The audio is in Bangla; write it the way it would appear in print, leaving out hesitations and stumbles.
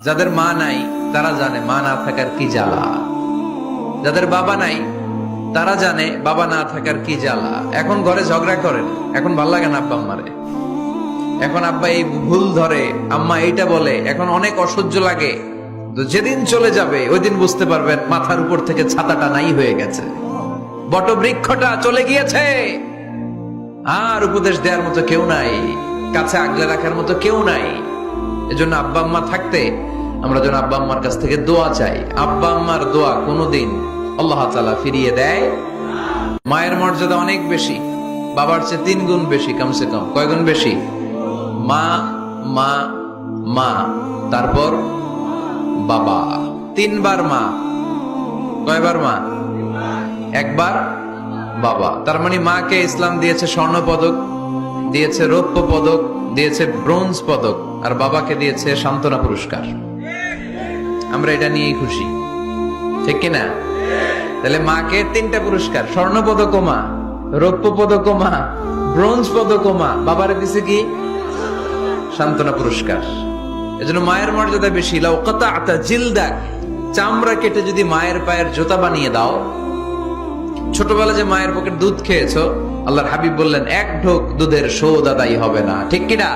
যাদের মা নাই তারা জানে মা না থাকার কি জ্বালা, যাদের বাবা নাই তারা জানে বাবা না থাকার কি জ্বালা। এখন ঘরে ঝগড়া করেন, এখন ভাল লাগে না আব্বা আম্মারে, এখন আব্বা এই ভুল ধরে, আম্মা এইটা বলে, এখন অনেক অসহ্য লাগে। তো যেদিন চলে যাবে ওই দিন বুঝতে পারবেন মাথার উপর থেকে ছাতাটা নাই হয়ে গেছে, বটবৃক্ষটা চলে গিয়েছে, আর উপদেশ দেওয়ার মতো কেউ নাই, কাছে আগলে রাখার মতো কেউ নাই। এজন্য আব্বা আম্মা থাকতে আমরা যেন আব্বা আম্মার কাছ থেকে দোয়া চাই। আব্বা আম্মার দোয়া কোনোদিন আল্লাহ তাআলা ফিরিয়ে দেয়। মায়ের মর্যাদা অনেক বেশি, বাবার চেয়ে 3 গুণ বেশি, কমসে কম। কয় গুণ বেশি? মা মা মা, তারপর বাবা। 3 বার মা। কয়বার মা? 1 বার বাবা। তার মানে মাকে ইসলাম দিয়েছে স্বর্ণ পদক, দিয়েছে রৌপ্য পদক, দিয়েছে ব্রোঞ্জ পদক, আর বাবাকে দিয়েছে সান্ত্বনা পুরস্কার। আমরা এটা নিয়েই খুশি, ঠিক কিনা? তাহলে মাকে 3টা পুরস্কার, স্বর্ণ পদক মা, রৌপ্য পদক মা, ব্রোঞ্জ পদক মা, বাবারে দিছে কি? সান্ত্বনা পুরস্কার। এজন্য মায়ের মর্যাদা বেশি। লাউ কাতা'তা জিলদাক, চামড়া কেটে যদি মায়ের পায়ের জুতা বানিয়ে দাও। ছোটবেলা যে মায়ের বুকের দুধ খেয়েছো, আল্লাহর হাবিব বললেন 1 ঢোক দুধের শোধ আদায় হবে না, ঠিক কিনা?